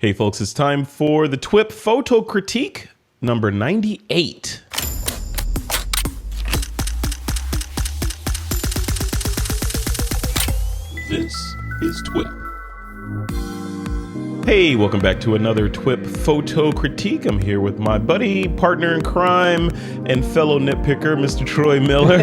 Hey folks, it's time for the TWiP Photo Critique number 98. This is TWiP. Hey, welcome back to another TWiP Photo Critique. I'm here with my buddy, partner in crime, and fellow nitpicker, Mr. Troy Miller.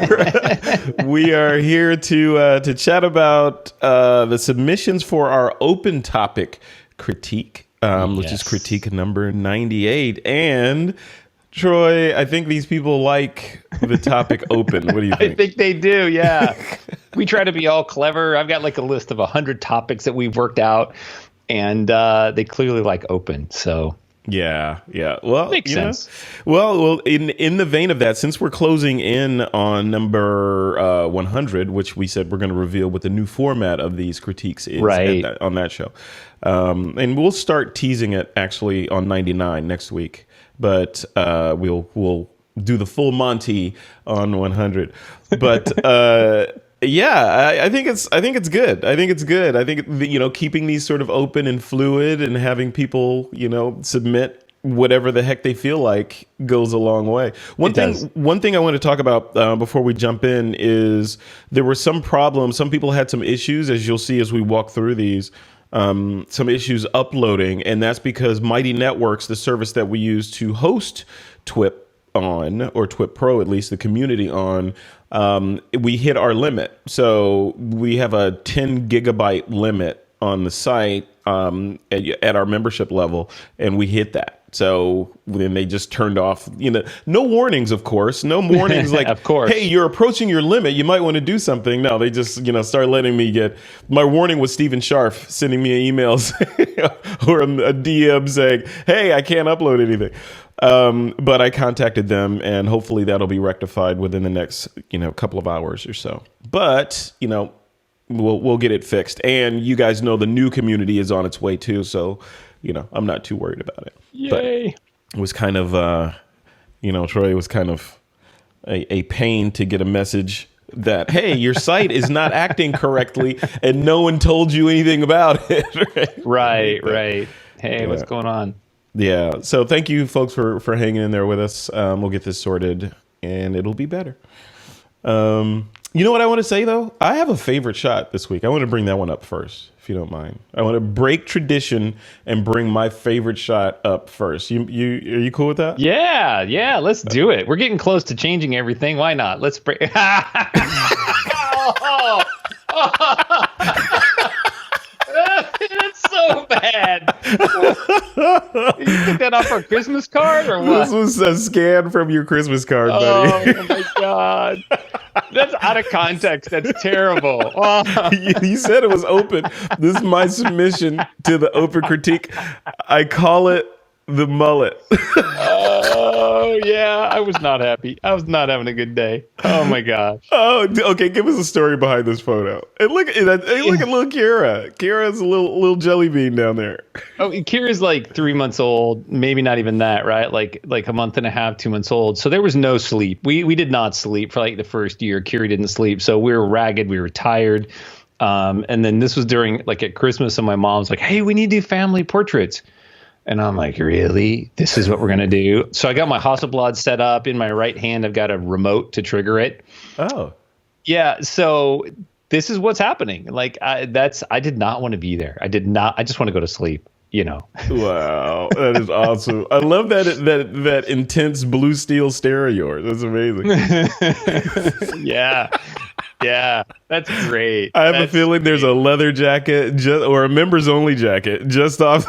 We are here to chat about the submissions for our open topic critique. Which is critique number 98. And Troy, I think these people like the topic open. What do you think? I think they do, yeah. We try to be all clever. I've got like a list of 100 topics that we've worked out, and they clearly like open. So yeah. Well, makes sense. Well, in the vein of that, since we're closing in on number 100, which we said we're going to reveal what the new format of these critiques is on that show. And we'll start teasing it actually on 99 next week, but we'll do the full Monty on 100. But yeah, I think it's good. I think it's good. I think keeping these sort of open and fluid and having people submit whatever the heck they feel like goes a long way. One thing I want to talk about before we jump in is there were some problems. Some people had some issues, as you'll see as we walk through these. Some issues uploading, and that's because Mighty Networks, the service that we use to host TWiP on, or TWiP Pro, at least the community on, we hit our limit. So we have a 10 gigabyte limit on the site at our membership level, and we hit that. So then they just turned off, no warnings, of course. No warnings like, of course. Hey, you're approaching your limit. You might want to do something. No, they just, start letting me get, my warning was Stephen Scharf sending me emails or a DM saying, hey, I can't upload anything. But I contacted them, and hopefully that'll be rectified within the next, couple of hours or so. But, we'll get it fixed. And you guys know the new community is on its way too. So, I'm not too worried about it. Yay. But it was kind of, Troy, it was kind of a pain to get a message that, hey, your site is not acting correctly and no one told you anything about it. Right. Hey, yeah. What's going on? Yeah. So thank you folks for hanging in there with us. We'll get this sorted and it'll be better. You know what I want to say though? I have a favorite shot this week. I want to bring that one up first, if you don't mind. I want to break tradition and bring my favorite shot up first. Are you cool with that? Yeah. Let's do it. We're getting close to changing everything. Why not? Let's break. That's so bad. You took that off our Christmas card or what? This was a scan from your Christmas card, buddy. Oh my God. That's out of context. That's terrible. Oh. You said it was open. This is my submission to the open critique. I call it the mullet. Oh, yeah. I was not happy. I was not having a good day. Oh, my gosh. Oh, okay. Give us a story behind this photo. And look at that. Hey, look at little Kira. Kira's a little jelly bean down there. Oh, Kira's like 3 months old. Maybe not even that, right? Like a month and a half, 2 months old. So there was no sleep. We did not sleep for like the first year. Kira didn't sleep. So we were ragged. We were tired. And then this was during like at Christmas, and my mom's like, hey, we need to do family portraits. And I'm like, really? This is what we're going to do? So I got my Hasselblad set up. In my right hand, I've got a remote to trigger it. Oh. Yeah, so this is what's happening. Like, I did not want to be there. I just want to go to sleep, Wow, that is awesome. I love that intense blue steel stare of yours. That's amazing. Yeah, that's great. I have a feeling there's a leather jacket or a members only jacket just off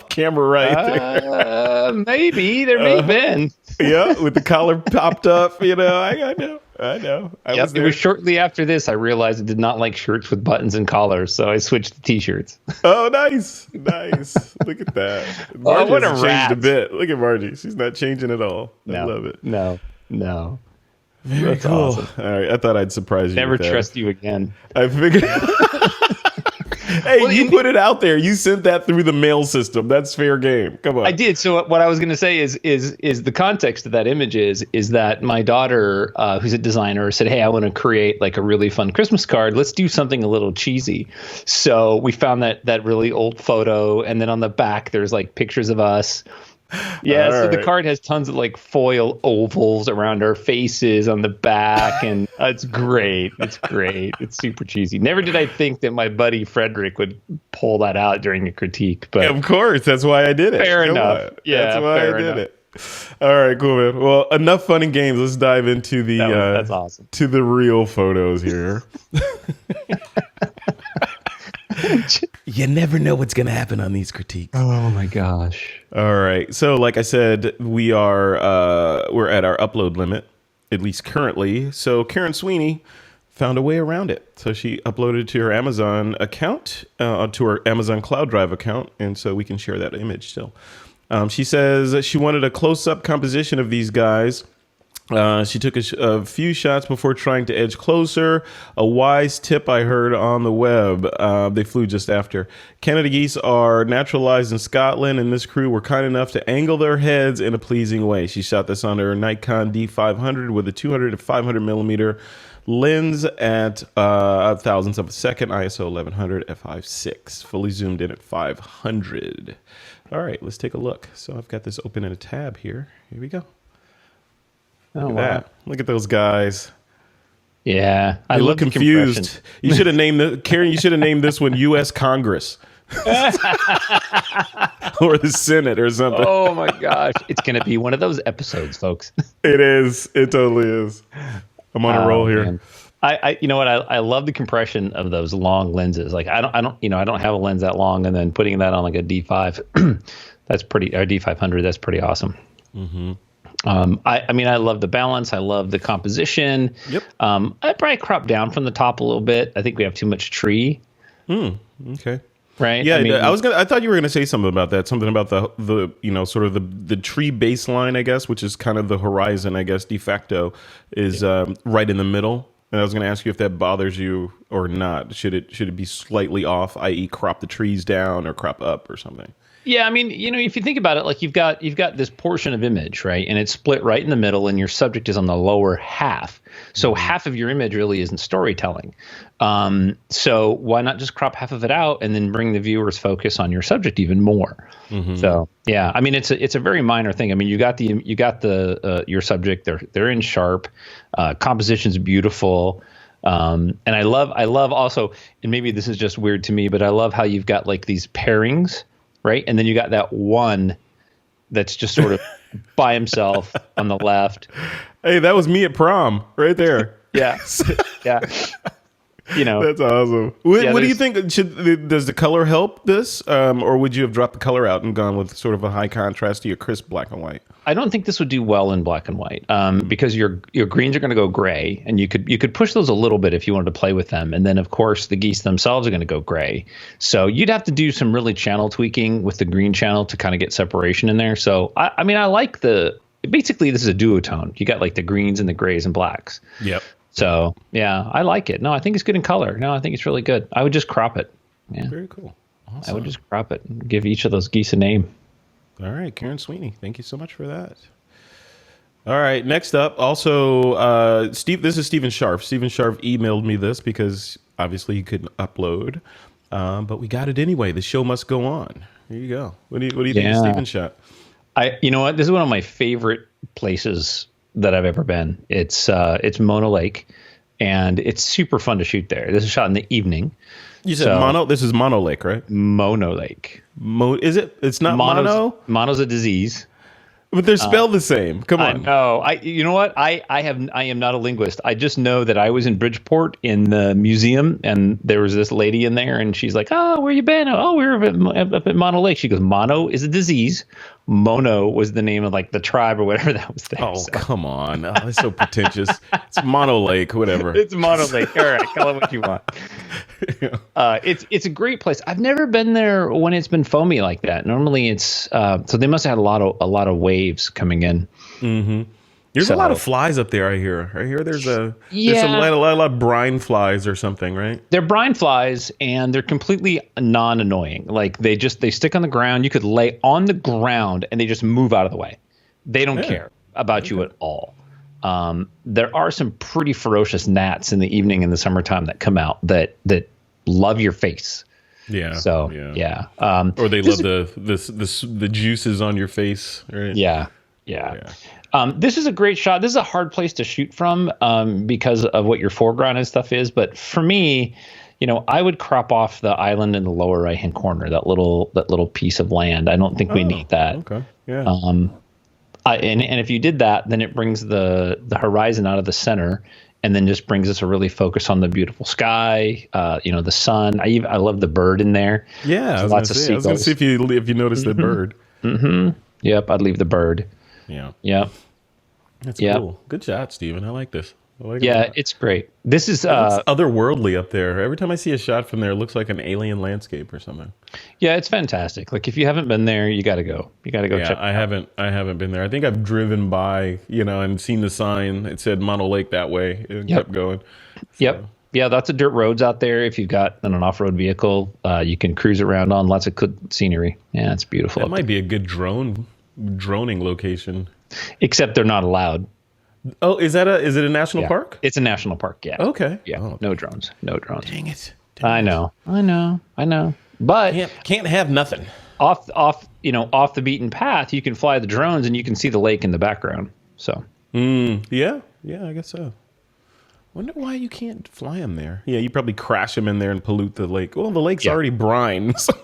camera right there. Maybe there may have been. Yeah, with the collar popped up. I know. It was shortly after this I realized I did not like shirts with buttons and collars, so I switched to t-shirts. Oh, nice. Look at that. Margie what a changed rat. a bit. Look at Margie. She's not changing at all. I love it. No. Very cool. Awesome. All right, I thought I'd surprise you. Never with that. trust you again. I figured. Hey, well, you put it out there. You sent that through the mail system. That's fair game. Come on. I did. So what I was going to say is the context of that image is that my daughter, who's a designer, said, "Hey, I want to create like a really fun Christmas card. Let's do something a little cheesy." So we found that really old photo, and then on the back there's like pictures of us. Yeah, so the card has tons of like foil ovals around our faces on the back, and it's great. It's great. It's super cheesy. Never did I think that my buddy Frederick would pull that out during a critique, but of course, that's why I did it. Fair enough. Yeah, that's why I did it. All right, cool, man. Well, enough fun and games. Let's dive into the that's awesome. To the real photos here. You never know what's going to happen on these critiques. Oh my gosh. All right. So like I said, we're at our upload limit, at least currently. So Karen Sweeney found a way around it. So she uploaded to her Amazon account, to her Amazon Cloud Drive account. And so we can share that image still. She says that she wanted a close-up composition of these guys. She took a few shots before trying to edge closer. A wise tip I heard on the web. They flew just after. Canada geese are naturalized in Scotland, and this crew were kind enough to angle their heads in a pleasing way. She shot this on her Nikon D500 with a 200 to 500 millimeter lens at thousandths of a second, ISO 1100 f/6, fully zoomed in at 500. All right, let's take a look. So I've got this open in a tab here. Here we go. Look at that. Look at those guys. Yeah. I look confused. You should have named Karen, you should have named this one U.S. Congress. Or the Senate or something. Oh my gosh. It's going to be one of those episodes, folks. It is. It totally is. I'm on a roll here. Man. I you know what? I love the compression of those long lenses. Like I don't have a lens that long, and then putting that on like a D5, that's pretty, or D500, that's pretty awesome. Mm-hmm. I mean, I love the balance. I love the composition. Yep. I'd probably crop down from the top a little bit. I think we have too much tree. Okay. Right. Yeah. I thought you were going to say something about that. Something about the sort of the tree baseline, I guess, which is kind of the horizon, I guess, de facto is right in the middle. And I was going to ask you if that bothers you or not. Should it be slightly off, i.e., crop the trees down or crop up or something? Yeah, I mean, if you think about it, like you've got this portion of image, right? And it's split right in the middle, and your subject is on the lower half. So half of your image really isn't storytelling. So why not just crop half of it out and then bring the viewer's focus on your subject even more? Mm-hmm. So yeah, I mean, it's a very minor thing. I mean, you got your subject. They're in sharp. Composition's beautiful. And I love also, and maybe this is just weird to me, but I love how you've got like these pairings. Right. And then you got that one that's just sort of by himself on the left. Hey, that was me at prom right there. Yeah. Yeah. That's awesome. What do you think? Does the color help this? Or would you have dropped the color out and gone with sort of a high contrast to your crisp black and white? I don't think this would do well in black and white because your greens are going to go gray, and you could push those a little bit if you wanted to play with them. And then, of course, the geese themselves are going to go gray. So you'd have to do some really channel tweaking with the green channel to kind of get separation in there. So, I mean, I like basically this is a duotone. You got like the greens and the grays and blacks. Yep. So, yeah, I like it. No, I think it's good in color. No, I think it's really good. I would just crop it. Yeah. Very cool. Awesome. I would just crop it and give each of those geese a name. All right, Karen Sweeney, thank you so much for that. All right, next up, also, this is Stephen Sharf. Stephen Sharf emailed me this because obviously he couldn't upload, but we got it anyway. The show must go on. Here you go. What do you think of Stephen shot? You know what? This is one of my favorite places that I've ever been. It's Mono Lake, and it's super fun to shoot there. This is shot in the evening. You said mono? This is Mono Lake, right? Mono Lake. Is it? It's not mono? Mono's a disease. But they're spelled the same. Come on. No, you know what? I am not a linguist. I just know that I was in Bridgeport in the museum, and there was this lady in there, and she's like, "Oh, where you been?" "Oh, we were up at Mono Lake." She goes, "Mono is a disease. Mono was the name of like the tribe or whatever that was there." Oh, so. Come on. Oh, that's so pretentious. It's Mono Lake, whatever. It's Mono Lake. All right, call it what you want. Yeah. It's a great place. I've never been there when it's been foamy like that. Normally it's so they must have had a lot of waves coming in. Mm-hmm. There's a lot of flies up there. I hear there's a lot of brine flies or something, right? They're brine flies, and they're completely non-annoying. Like they stick on the ground. You could lay on the ground, and they just move out of the way. They don't care about you at all. There are some pretty ferocious gnats in the evening in the summertime that come out that love your face. Yeah. So yeah. Or they love the juices on your face, right? Yeah. This is a great shot. This is a hard place to shoot from because of what your foreground and stuff is. But for me, I would crop off the island in the lower right hand corner, that little piece of land. I don't think we need that. Okay. Yeah. And if you did that, then it brings the horizon out of the center, and then just brings us a really focus on the beautiful sky, the sun. I love the bird in there. Yeah, I was going to see if you noticed the bird. Mm-hmm. Yep, I'd leave the bird. Yeah. Yep. That's cool. Good shot, Steven. I like this. It's great. This is otherworldly up there. Every time I see a shot from there, it looks like an alien landscape or something. Yeah, it's fantastic. Like if you haven't been there, you got to go. You got to go check. I haven't been there. I think I've driven by, and seen the sign. It said Mono Lake that way. It kept going. So. Yep. Yeah, lots of dirt roads out there. If you've got an off-road vehicle, you can cruise around on. Lots of good scenery. Yeah, it's beautiful. That might be a good droning location. Except they're not allowed. Oh, is it a national park? It's a national park, yeah. Okay. Yeah, no drones. Dang it. I know. But can't have nothing. Off the beaten path, you can fly the drones and you can see the lake in the background. So. Yeah, I guess so. Wonder why you can't fly them there. Yeah, you probably crash them in there and pollute the lake. Well, the lake's already brine, so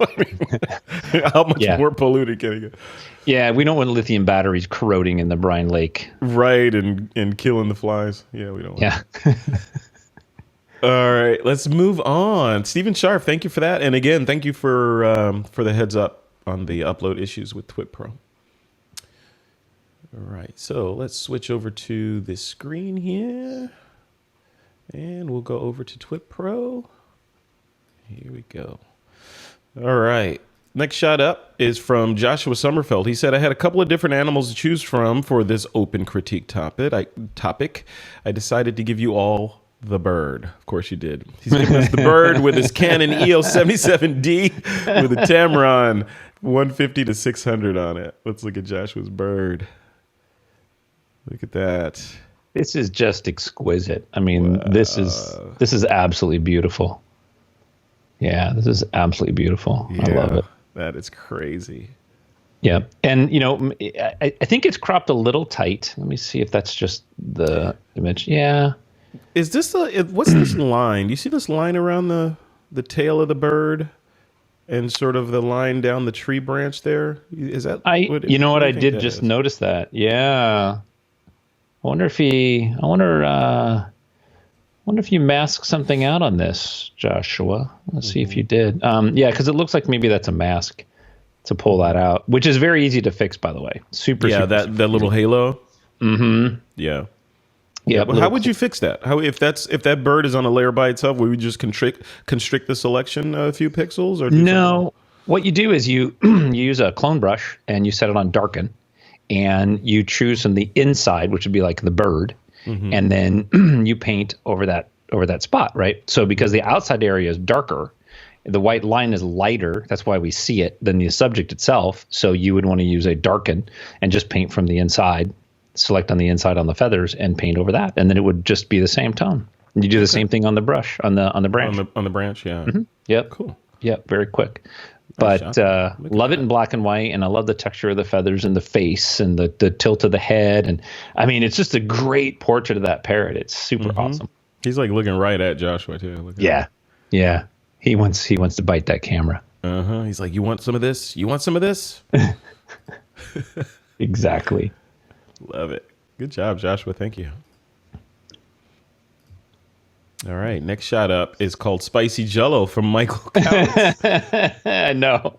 how much more polluted can it get? Yeah, we don't want lithium batteries corroding in the brine lake. Right, and killing the flies. Yeah, we don't want that. All right, let's move on. Stephen Sharp, thank you for that. And again, thank you for the heads up on the upload issues with TWiP Pro. All right, so let's switch over to this screen here. And we'll go over to TWiP Pro. Here we go. All right. Next shot up is from Joshua Sommerfeld. He said, I had a couple of different animals to choose from for this open critique topic. I decided to give you all the bird. Of course you did. He's giving us the bird with his Canon EOS 77D with a Tamron 150 to 600 on it. Let's look at Joshua's bird. Look at that. This is just exquisite. I mean, this is absolutely beautiful. Yeah, this is absolutely beautiful. I love it. That is crazy. Yeah. And, I think it's cropped a little tight. Let me see if that's just the image. Yeah. Is this what's this line? Do you see this line around the tail of the bird and sort of the line down the tree branch there? Is that I did just notice that. Yeah. I wonder if you masked something out on this, Joshua. Let's see if you did. Yeah, because it looks like maybe that's a mask to pull that out, which is very easy to fix, by the way. Super. That little halo. Mm-hmm. Yeah. Yeah. Well, how would you fix that? If that bird is on a layer by itself, would we just constrict the selection a few pixels, or no? What you do is you use a clone brush and you set it on darken. And you choose from the inside, which would be like the bird, and then you paint over that spot, right? So because the outside area is darker, the white line is lighter. That's why we see it than the subject itself. So you would want to use a darken and just paint from the inside, select on the inside on the feathers, and paint over that, and then it would just be the same tone. And you do the same thing on the brush on the branch. On the branch, yeah. Mm-hmm. Yep. Cool. Yep. Very quick. But love it in black and white, and I love the texture of the feathers and the face and the tilt of the head. And I mean, it's just a great portrait of that parrot. It's super awesome. He's like looking right at Joshua too. Yeah. He wants to bite that camera. He's like, you want some of this? You want some of this? Exactly. Love it. Good job, Joshua. Thank you. All right, next shot up is called Spicy Jello from Michael Cowens. No.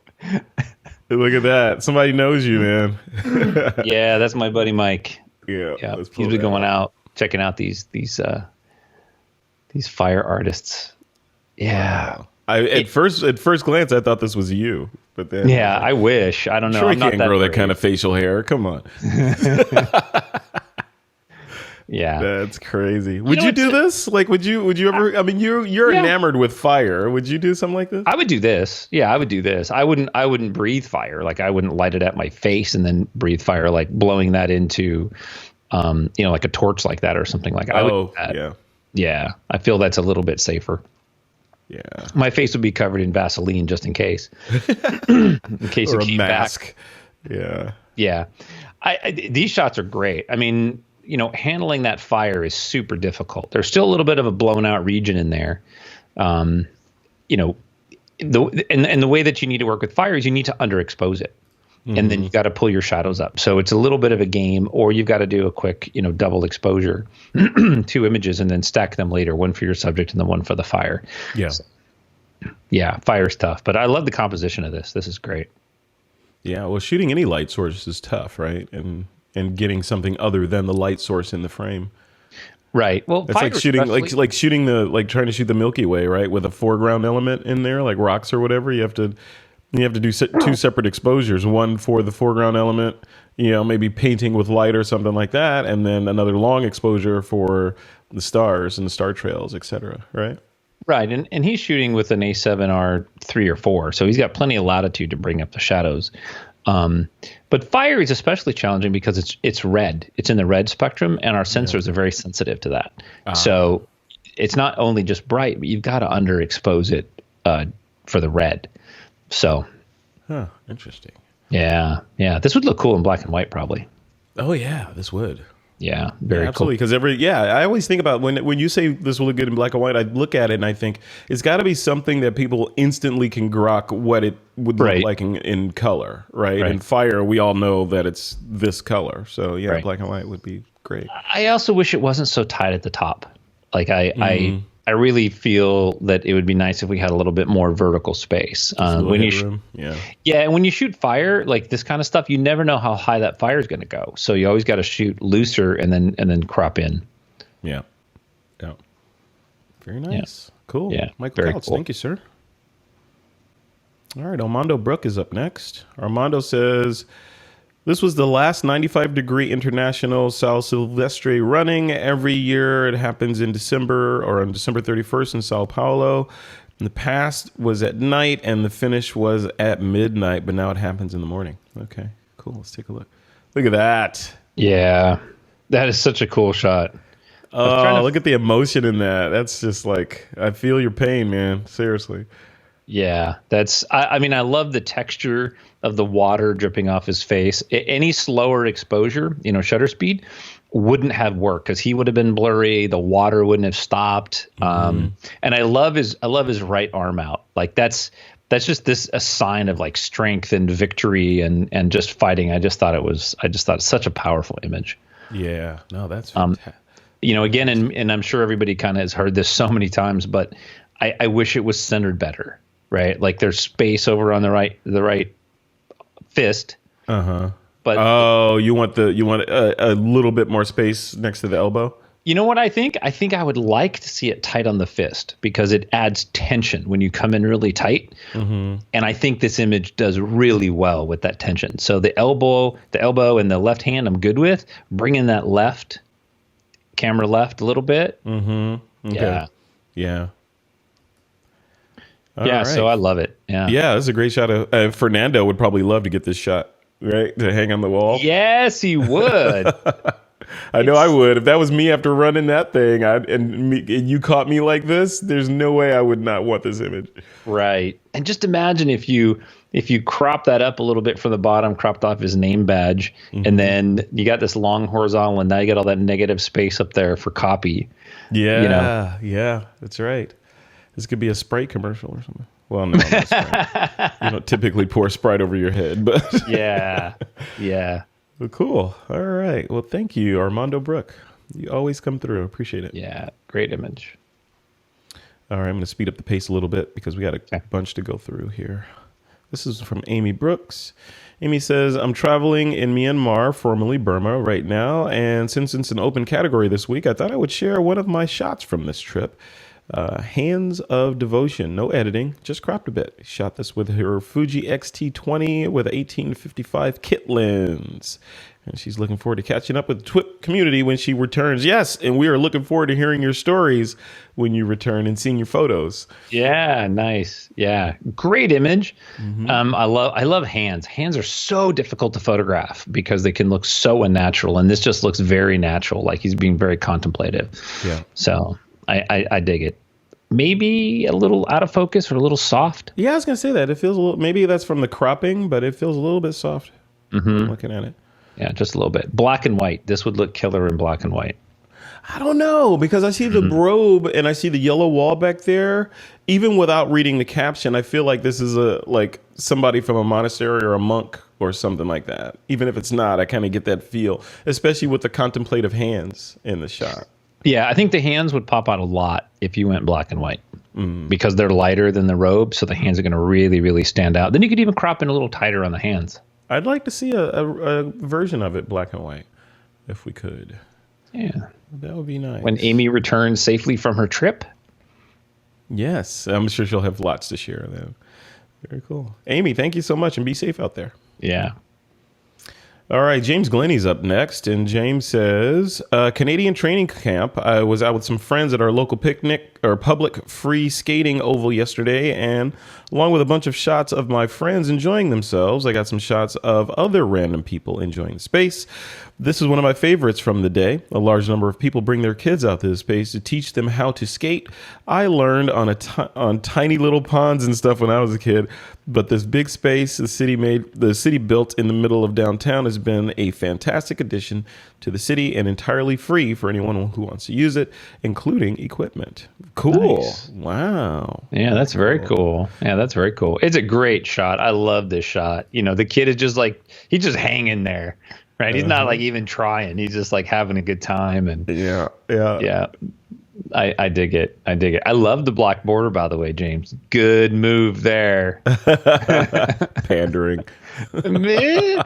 Look at that. Somebody knows you, man. Yeah, that's my buddy Mike. Yeah. He's been going out, checking out these fire artists. Yeah. Wow. At first glance, I thought this was you. But then I wish. I don't know. Sure, he can't grow that kind of facial hair. Come on. Yeah. That's crazy. Would you do this? Like, would you ever, I mean, you're enamored with fire. Would you do something like this? I would do this. Yeah, I would do this. I wouldn't breathe fire. Like I wouldn't light it at my face and then breathe fire, like blowing that into, like a torch like that or something like that. I would do that. Yeah. Yeah. I feel that's a little bit safer. Yeah. My face would be covered in Vaseline just in case. In case Or it a came mask. back. Yeah. Yeah. These shots are great. I mean, handling that fire is super difficult. There's still a little bit of a blown out region in there. And the way that you need to work with fire is you need to underexpose it. And then you got to pull your shadows up. So it's a little bit of a game, or you've got to do a quick, double exposure, 2 images, and then stack them later, one for your subject and then one for the fire. Yeah. So, yeah, fire's tough, but I love the composition of this. This is great. Yeah, well, shooting any light source is tough, right? And getting something other than the light source in the frame. Right. Well, it's like shooting, like shooting trying to shoot the Milky Way, right? With a foreground element in there, like rocks or whatever. You have to do 2 separate exposures, one for the foreground element, maybe painting with light or something like that, and then another long exposure for the stars and the star trails, etc. Right? Right, and he's shooting with an A7R 3 or 4, so he's got plenty of latitude to bring up the shadows. But fire is especially challenging because it's red. It's in the red spectrum, and our sensors are very sensitive to that. So it's not only just bright, but you've got to underexpose it for the red. So, interesting. Yeah. This would look cool in black and white, probably. Oh yeah, this would. Yeah, very absolutely. cool. Because I always think about when you say this will look good in black and white, I look at it and I think it's got to be something that people instantly can grok what it would look like in color, right? In fire, we all know that it's this color. So yeah, black and white would be great. I also wish it wasn't so tight at the top. Like I really feel that it would be nice if we had a little bit more vertical space. When you and when you shoot fire, like this kind of stuff, you never know how high that fire is going to go. So you always got to shoot looser and then crop in. Yeah. Very nice. Yeah. Cool. Yeah. Michael Couch, cool. Thank you, sir. All right, Armando Brook is up next. Armando says, this was the last 95-degree International Sal Silvestre running. Every year it happens in December or on December 31st in Sao Paulo. In the past was at night and the finish was at midnight, but now it happens in the morning. Okay, cool. Let's take a look. Look at that. Yeah, that is such a cool shot. Oh, look at the emotion in that. That's just like, I feel your pain, man. Seriously. Yeah, I mean, I love the texture of the water dripping off his face. Any slower exposure, shutter speed, wouldn't have worked because he would have been blurry. The water wouldn't have stopped. And I love his right arm out. Like that's just a sign of like strength and victory and just fighting. I just thought it's such a powerful image. Yeah, no, that's fantastic. Again, and I'm sure everybody kind of has heard this so many times, but I wish it was centered better. Right, like there's space over on the right fist. But you want a little bit more space next to the elbow. You know what I think? I think I would like to see it tight on the fist because it adds tension when you come in really tight. And I think this image does really well with that tension. So the elbow and the left hand, I'm good with. Bring in that camera left a little bit. Okay. Yeah. Right. So I love it. Yeah, this is a great shot. Fernando would probably love to get this shot, right, to hang on the wall. Yes, he would. I know I would. If that was me after running that thing, and you caught me like this, there's no way I would not want this image. Right. And just imagine if you crop that up a little bit from the bottom, cropped off his name badge, and then you got this long horizontal, and now you got all that negative space up there for copy. Yeah, yeah, that's right. This could be a Sprite commercial or something. Well, no, not Sprite. You don't typically pour Sprite over your head, but yeah. Well, cool. All right. Well, thank you, Armando Brook. You always come through. Appreciate it. Yeah, great image. All right, I'm going to speed up the pace a little bit because we got a bunch to go through here. This is from Amy Brooks. Amy says, I'm traveling in Myanmar, formerly Burma, right now, and since it's an open category this week, I thought I would share one of my shots from this trip. Hands of Devotion, no editing, just cropped a bit. Shot this with her Fuji X-T20 with an 18-55 kit lens. And she's looking forward to catching up with the TWiP community when she returns. Yes, and we are looking forward to hearing your stories when you return and seeing your photos. Yeah, nice. Yeah, great image. I love hands. Hands are so difficult to photograph because they can look so unnatural, and this just looks very natural, like he's being very contemplative. Yeah. So I dig it. Maybe a little out of focus or a little soft. Yeah, I was gonna say that. It feels a little. Maybe that's from the cropping, but it feels a little bit soft. Looking at it. Yeah, just a little bit. Black and white. This would look killer in black and white. I don't know, because I see the robe and I see the yellow wall back there. Even without reading the caption, I feel like this is like somebody from a monastery or a monk or something like that. Even if it's not, I kind of get that feel, especially with the contemplative hands in the shot. Yeah, I think the hands would pop out a lot if you went black and white because they're lighter than the robe, so the hands are going to really, really stand out. Then you could even crop in a little tighter on the hands. I'd like to see a version of it black and white, if we could. Yeah. That would be nice. When Amy returns safely from her trip. Yes, I'm sure she'll have lots to share then. Very cool. Amy, thank you so much, and be safe out there. Yeah. All right, James Glenys up next, and James says, Canadian training camp. I was out with some friends at our local picnic or public free skating oval yesterday, and along with a bunch of shots of my friends enjoying themselves, I got some shots of other random people enjoying the space. This is one of my favorites from the day. A large number of people bring their kids out to the space to teach them how to skate. I learned on tiny little ponds and stuff when I was a kid, but this big space the city built in the middle of downtown has been a fantastic addition to the city and entirely free for anyone who wants to use it, including equipment. Cool. Nice. Wow. Yeah, that's very cool. Yeah, that's very cool. It's a great shot. I love this shot. You know, the kid is just like, he's just hanging there. Right, he's not like even trying. He's just like having a good time, and yeah. I dig it. I love the black border, by the way, James. Good move there. Pandering. This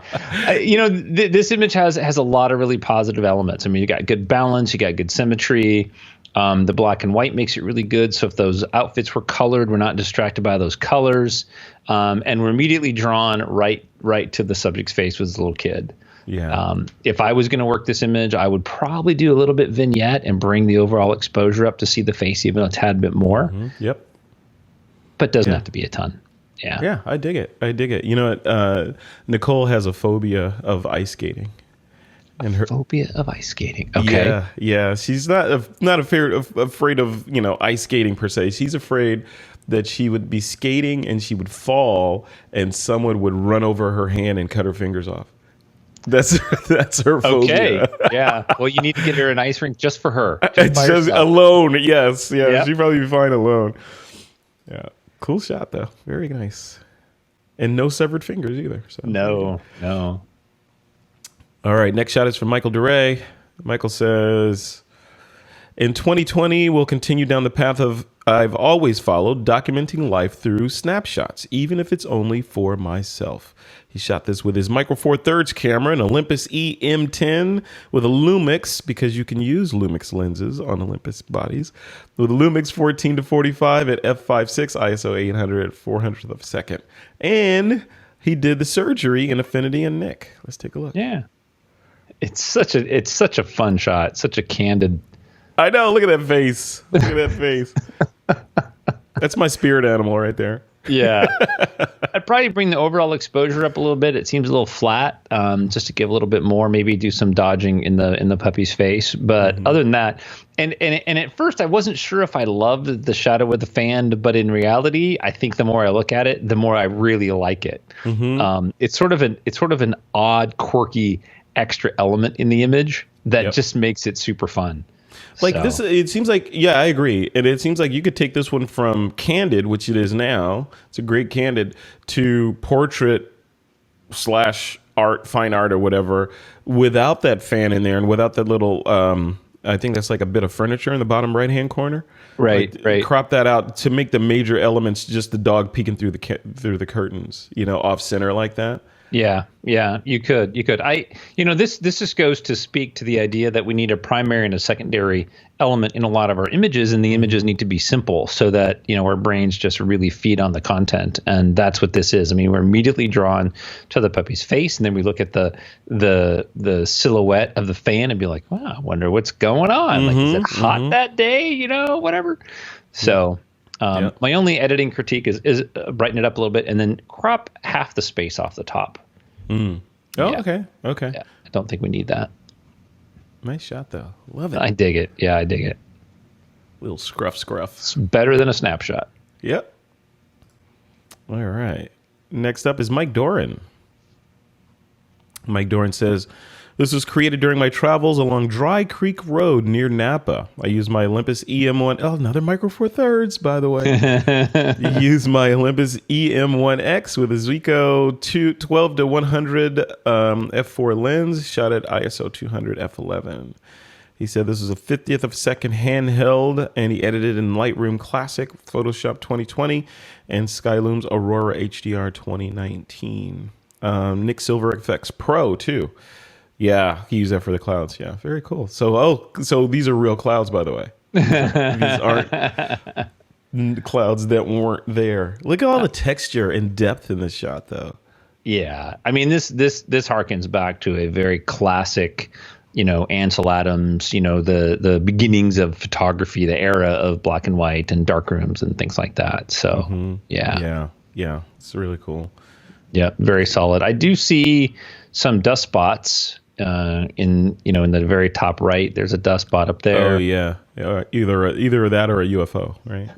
image has a lot of really positive elements. I mean, you got good balance, you got good symmetry. The black and white makes it really good. So if those outfits were colored, we're not distracted by those colors, and we're immediately drawn right to the subject's face with his little kid. Yeah. If I was going to work this image, I would probably do a little bit vignette and bring the overall exposure up to see the face even a tad bit more. Yep. But it doesn't have to be a ton. Yeah. Yeah, I dig it. You know what? Nicole has a phobia of ice skating. And her phobia of ice skating. Okay. Yeah. She's not afraid of ice skating per se. She's afraid that she would be skating and she would fall and someone would run over her hand and cut her fingers off. That's her phobia. Okay. Yeah. Well, you need to get her an ice rink just for her. Just alone. Yes. Yeah. Yep. She'd probably be fine alone. Yeah. Cool shot though. Very nice. And no severed fingers either. So No. All right. Next shot is from Michael DeRay. Michael says, in 2020, we'll continue down the path of I've always followed, documenting life through snapshots, even if it's only for myself. He shot this with his Micro Four Thirds camera, an Olympus EM10 with a Lumix, because you can use Lumix lenses on Olympus bodies, with a Lumix 14-45 at f/5.6 ISO 800 at 400th of a second. And he did the surgery in Affinity and Nik. Let's take a look. Yeah. It's such a fun shot, such a candid. I know. Look at that face. Look at that face. That's my spirit animal right there. Yeah. I'd probably bring the overall exposure up a little bit. It seems a little flat, just to give a little bit more, maybe do some dodging in the puppy's face. But other than that, and at first I wasn't sure if I loved the shadow with the fan, but in reality, I think the more I look at it, the more I really like it. It's sort of an odd, quirky extra element in the image that just makes it super fun. This, it seems like, yeah, I agree. And it seems like you could take this one from candid, which it is now. It's a great candid, to portrait / art, fine art or whatever, without that fan in there and without that little, I think that's like a bit of furniture in the bottom right-hand corner. Right. Crop that out to make the major elements just the dog peeking through the curtains, off center like that. Yeah, you could. This just goes to speak to the idea that we need a primary and a secondary element in a lot of our images, and the images need to be simple so that, our brains just really feed on the content. And that's what this is. I mean, we're immediately drawn to the puppy's face, and then we look at the silhouette of the fan and be like, wow, I wonder what's going on. Like, is it hot that day? Whatever. So my only editing critique is brighten it up a little bit and then crop half the space off the top. Okay. Yeah, I don't think we need that. Nice shot, though. Love it. I dig it. Yeah, I dig it. Little scruff. It's better than a snapshot. Yep. All right. Next up is Mike Doran. Mike Doran says, this was created during my travels along Dry Creek Road near Napa. I used my Olympus EM1. Oh, another Micro Four Thirds, by the way. Used my Olympus EM1X with a Zuiko 12 to 100 f4 lens, shot at ISO 200 f11. He said this was a 50th of a second handheld, and he edited in Lightroom Classic, Photoshop 2020, and Skyloom's Aurora HDR 2019. Nick Silver FX Pro, too. Yeah, he used that for the clouds. Yeah, very cool. So these are real clouds, by the way. These aren't clouds that weren't there. Look at all the texture and depth in this shot, though. Yeah, I mean this harkens back to a very classic, Ansel Adams, the beginnings of photography, the era of black and white and dark rooms and things like that. So yeah, it's really cool. Yeah, very solid. I do see some dust spots. In the very top right, there's a dust spot up there. Oh yeah, either that or a UFO, right?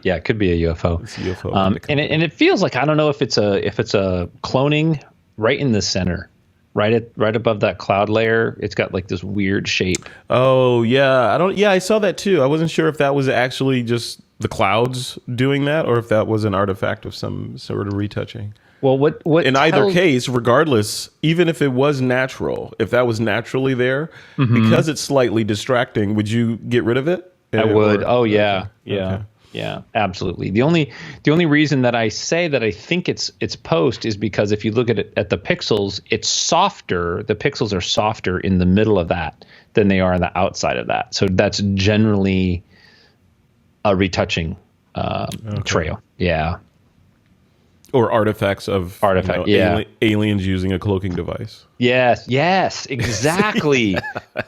Yeah, it could be a UFO. It's a UFO. And it feels like, I don't know if it's a cloning right in the center, right above that cloud layer. It's got like this weird shape. Oh yeah, I saw that too. I wasn't sure if that was actually just the clouds doing that or if that was an artifact of some sort of retouching. Well, what in either case, regardless, even if it was natural, if that was naturally there, because it's slightly distracting, would you get rid of it? I would. Oh yeah, okay. Yeah, absolutely. The only reason that I say that I think it's post is because if you look at it at the pixels, it's softer. The pixels are softer in the middle of that than they are on the outside of that. So that's generally a retouching trail. Yeah. Or artifacts of aliens using a cloaking device. Yes, exactly.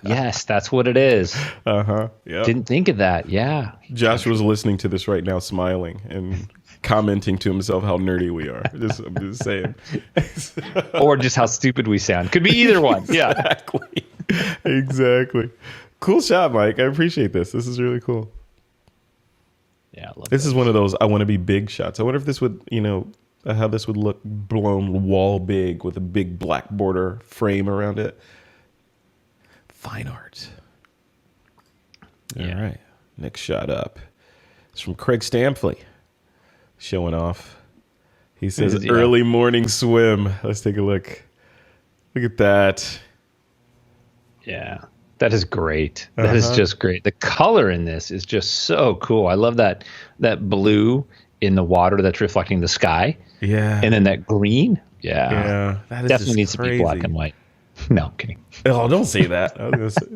Yes, that's what it is. Yeah. Didn't think of that. Yeah. Josh was listening to this right now, smiling and commenting to himself how nerdy we are. I'm just saying. Or just how stupid we sound. Could be either one. Yeah. Exactly. Cool shot, Mike. I appreciate this. This is really cool. Yeah. This is one of those I want to be big shots. I wonder if this would, how this would look blown wall big with a big black border frame around it. Fine art. Yeah. All right. Next shot up. It's from Craig Stampley. Showing off. He says, early morning swim. Let's take a look. Look at that. Yeah. That is great. That is just great. The color in this is just so cool. I love that blue in the water that's reflecting the sky. Yeah. And then that green. Yeah. Yeah. That is definitely needs crazy. to be black and white. No, I'm kidding. Oh, don't say that. I was gonna say.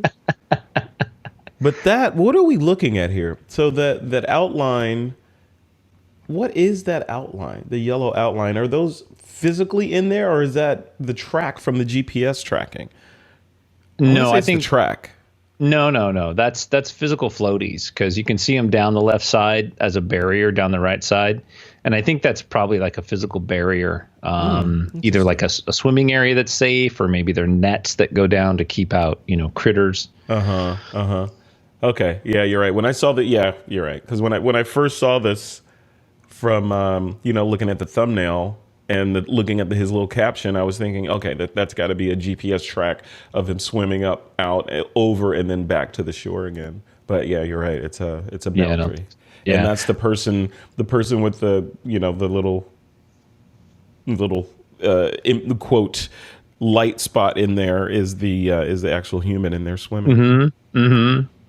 But what are we looking at here? So that outline, what is that outline? The yellow outline, are those physically in there, or is that the track from the GPS tracking? No, I think the track. No. That's physical floaties, because you can see them down the left side as a barrier down the right side. And I think that's probably like a physical barrier, either like a swimming area that's safe, or maybe they're nets that go down to keep out, critters. Okay. Yeah, you're right. When I saw that, yeah, you're right. Because when I first saw this from, looking at the thumbnail and looking at his little caption, I was thinking, okay, that's got to be a GPS track of him swimming up, out, over, and then back to the shore again. But yeah, you're right. It's a boundary. And that's the person with the, the little in quote light spot in there is the actual human in there swimming.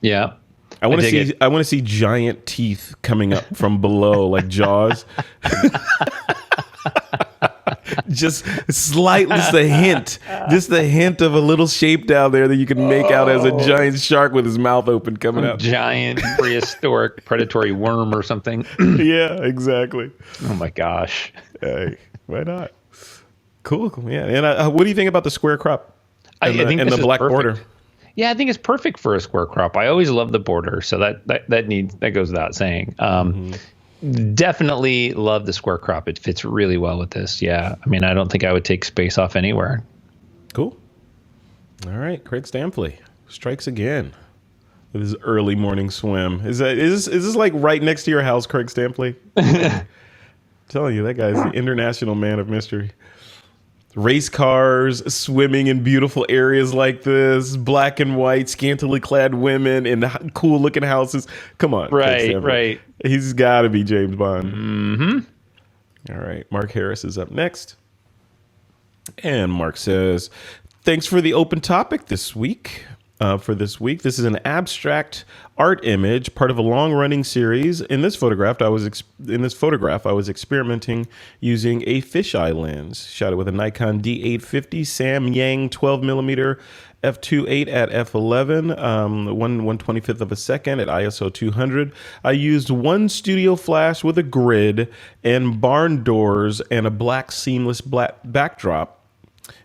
Yeah. I want to see giant teeth coming up from below like Jaws. just slightly, just a hint of a little shape down there that you can make out as a giant shark with his mouth open coming out. Giant prehistoric predatory worm or something. Yeah, exactly. Oh my gosh. Hey, why not? Cool. Yeah. And what do you think about the square crop and the black border? Yeah, I think it's perfect for a square crop. I always love the border, so that goes without saying. Definitely love the square crop. It fits really well with this. Yeah, I mean, I don't think I would take space off anywhere. Cool. All right, Craig Stampley strikes again with his early morning swim. Is this like right next to your house, Craig Stampley? I'm telling you, that guy's the international man of mystery. Race cars, swimming in beautiful areas like this, black and white, scantily clad women in cool looking houses. Come on. Right. He's got to be James Bond. Mm-hmm. All right. Mark Harris is up next. And Mark says, thanks for the open topic this week. This is an abstract art image, part of a long-running series. In this photograph, I was experimenting using a fisheye lens. Shot it with a Nikon D850 Samyang 12mm f2.8 at f11, 1/125th of a second at ISO 200. I used one studio flash with a grid and barn doors and a black seamless backdrop.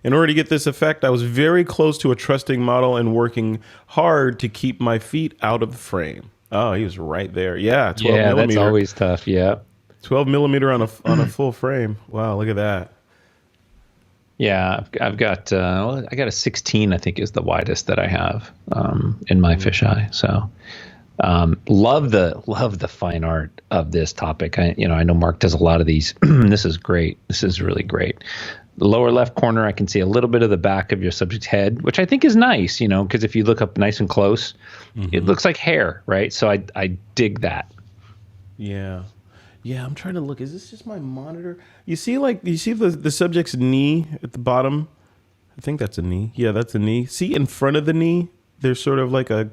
In order to get this effect, I was very close to a trusting model and working hard to keep my feet out of the frame. Oh, he was right there. Yeah, 12 millimeter. That's always tough. Yeah, 12 millimeter on a full frame. Wow, look at that. Yeah, I've got I got a 16. I think is the widest that I have in my fisheye. So love the fine art of this topic. I know Mark does a lot of these. This is great. This is really great. The lower left corner, I can see a little bit of the back of your subject's head, which I think is nice, because if you look up nice and close, it looks like hair, right? So I dig that. Yeah. Yeah, I'm trying to look. Is this just my monitor? You see the subject's knee at the bottom? I think that's a knee. Yeah, that's a knee. See in front of the knee, there's sort of like a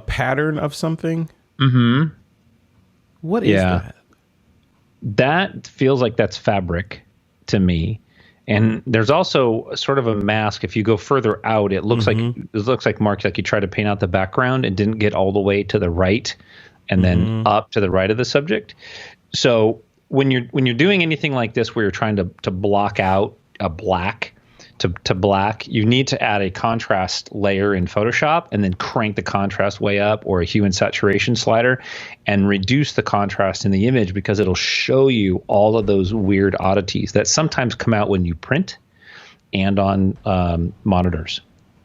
pattern of something. Mm-hmm. What is that? That feels like that's fabric to me. And there's also sort of a mask. If you go further out, it looks like Mark, like you tried to paint out the background and didn't get all the way to the right, and then up to the right of the subject. So when you're doing anything like this, where you're trying to block out a black to black, you need to add a contrast layer in Photoshop and then crank the contrast way up, or a hue and saturation slider, and reduce the contrast in the image, because it'll show you all of those weird oddities that sometimes come out when you print and on monitors.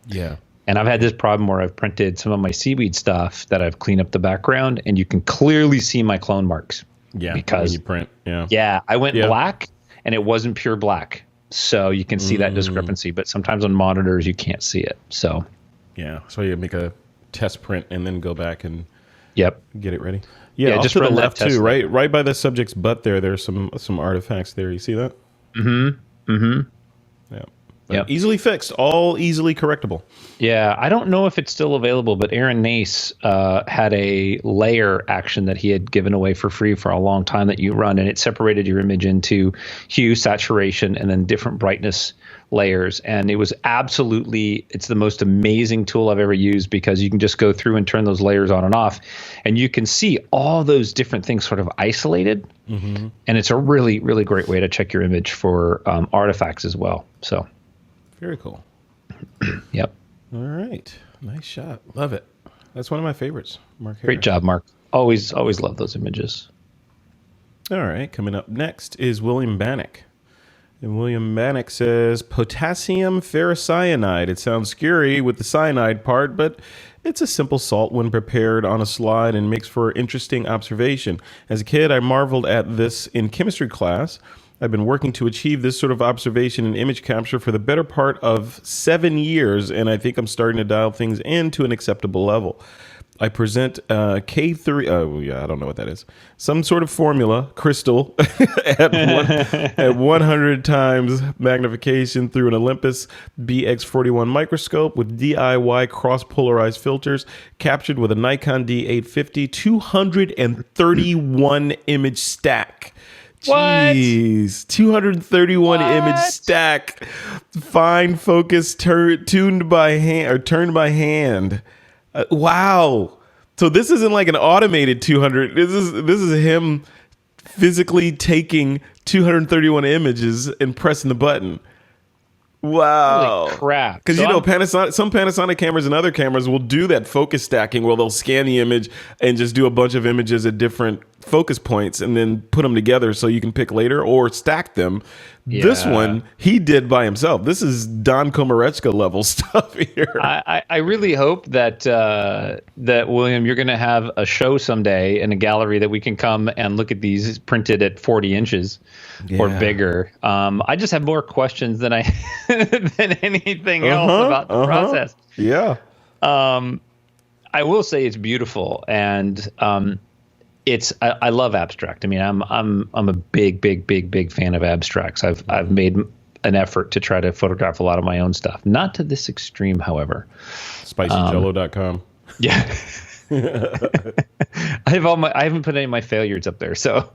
Yeah. And I've had this problem where I've printed some of my seaweed stuff that I've cleaned up the background, and you can clearly see my clone marks. Yeah. Because when you print. Yeah. Yeah. I went black, and it wasn't pure black. So you can see that discrepancy, but sometimes on monitors you can't see it. So yeah, so you make a test print and then go back and get it ready. Yeah, just to the run left that too, right by the subject's butt there. There's some artifacts there. You see that? Yeah. Yep. Easily fixed, all easily correctable. Yeah, I don't know if it's still available, but Aaron Nace had a layer action that he had given away for free for a long time that you run, and it separated your image into hue, saturation, and then different brightness layers. And it was it's the most amazing tool I've ever used, because you can just go through and turn those layers on and off, and you can see all those different things sort of isolated. And it's a really, really great way to check your image for artifacts as well. So. Very cool. Yep. All right. Nice shot. Love it. That's one of my favorites. Mark Harris. Great job, Mark. Always love those images. All right. Coming up next is William Banach. And William Banach says, potassium ferrocyanide. It sounds scary with the cyanide part, but it's a simple salt when prepared on a slide and makes for interesting observation. As a kid, I marveled at this in chemistry class. I've been working to achieve this sort of observation and image capture for the better part of 7 years, and I think I'm starting to dial things into an acceptable level. I present K3, I don't know what that is, some sort of formula, crystal, at 100 times magnification through an Olympus BX41 microscope with DIY cross-polarized filters, captured with a Nikon D850, 231 image stack. Jeez, 231 image stack, fine focus, tuned by hand or turned by hand. Wow. So this isn't like an automated 200. This is him physically taking 231 images and pressing the button. Wow. Holy crap. Because, some Panasonic cameras and other cameras will do that focus stacking where they'll scan the image and just do a bunch of images at different focus points and then put them together so you can pick later or stack them. Yeah. This one, he did by himself. This is Don Komarechka level stuff here. I really hope that, that William, you're going to have a show someday in a gallery that we can come and look at these printed at 40 inches or bigger. I just have more questions than than anything else about the process. Yeah. I will say it's beautiful, and I love abstract. I mean, I'm a big fan of abstracts. I've made an effort to try to photograph a lot of my own stuff. Not to this extreme, however. SpicyJello.com. Yeah. I haven't put any of my failures up there. So,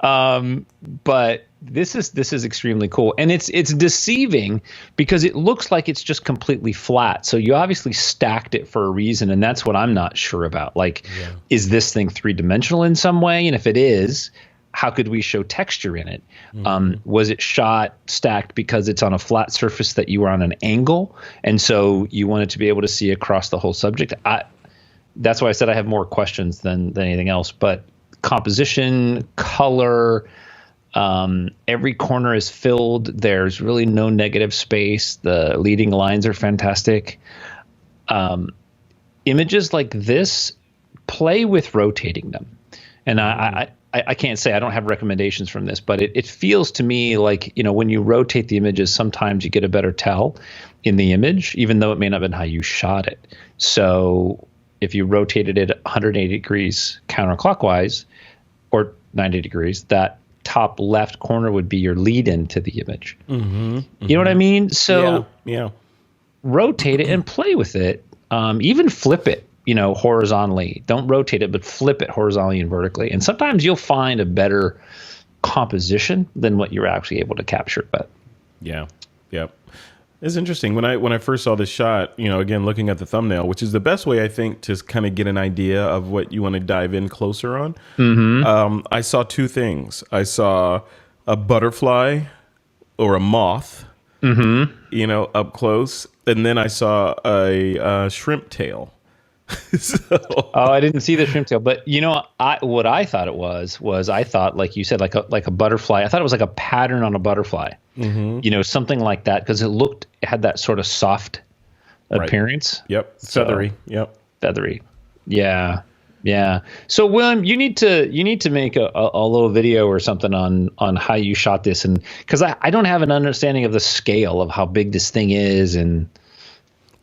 but this is extremely cool, and it's deceiving because it looks like it's just completely flat. So you obviously stacked it for a reason, and that's what I'm not sure about. Like, is this thing 3-dimensional in some way? And if it is, how could we show texture in it? Was it stacked because it's on a flat surface that you were on an angle, and so you wanted to be able to see across the whole subject? That's why I said I have more questions than anything else. But composition, color, every corner is filled. There's really no negative space. The leading lines are fantastic. Images like this, play with rotating them. And I can't say I don't have recommendations from this, but it feels to me like, when you rotate the images, sometimes you get a better tell in the image, even though it may not have been how you shot it. So if you rotated it 180 degrees counterclockwise or 90 degrees, that top left corner would be your lead into the image. You know what I mean? So rotate it and play with it. Even flip it, horizontally. Don't rotate it, but flip it horizontally and vertically. And sometimes you'll find a better composition than what you're actually able to capture. But it's interesting. When I first saw this shot, again, looking at the thumbnail, which is the best way, I think, to kind of get an idea of what you want to dive in closer on. I saw two things. I saw a butterfly or a moth, up close. And then I saw a shrimp tail. I didn't see the shrimp tail, but what I thought it was I thought, like you said, like a butterfly. I thought it was like a pattern on a butterfly, something like that, because it had that sort of soft appearance. Yep, feathery. Feathery. Yeah. So William, you need to make a little video or something on how you shot this, and because I don't have an understanding of the scale of how big this thing is, and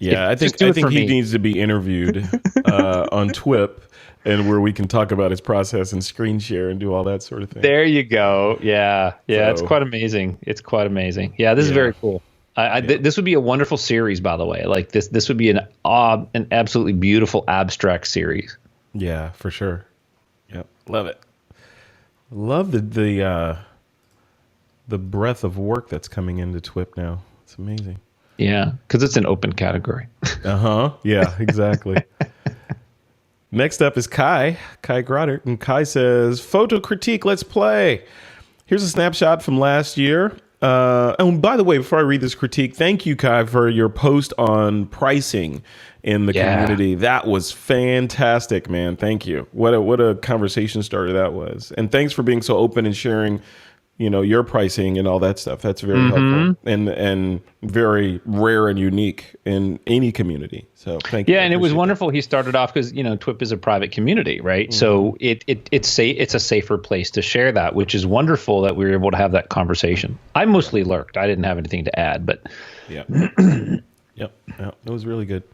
I think he needs to be interviewed on TWiP, and where we can talk about his process and screen share and do all that sort of thing. There you go. Yeah, it's quite amazing. Yeah, this is very cool. This would be a wonderful series, by the way. Like this would be an absolutely beautiful abstract series. Yeah, for sure. Yep, love it. Love the breadth of work that's coming into TWiP now. It's amazing. Yeah, because it's an open category. Yeah, exactly. Next up is Kai Groddert, and Kai says, "Photo critique, let's play." Here's a snapshot from last year. And by the way, before I read this critique, thank you, Kai, for your post on pricing in the community. That was fantastic, man. Thank you. What a conversation starter that was. And thanks for being so open and sharing, your pricing and all that stuff. That's very helpful and very rare and unique in any community. So thank you. Yeah, and it was wonderful. He started off because TWiP is a private community, right? So it's a safer place to share that, which is wonderful that we were able to have that conversation. I mostly lurked. I didn't have anything to add, but Yep, it was really good.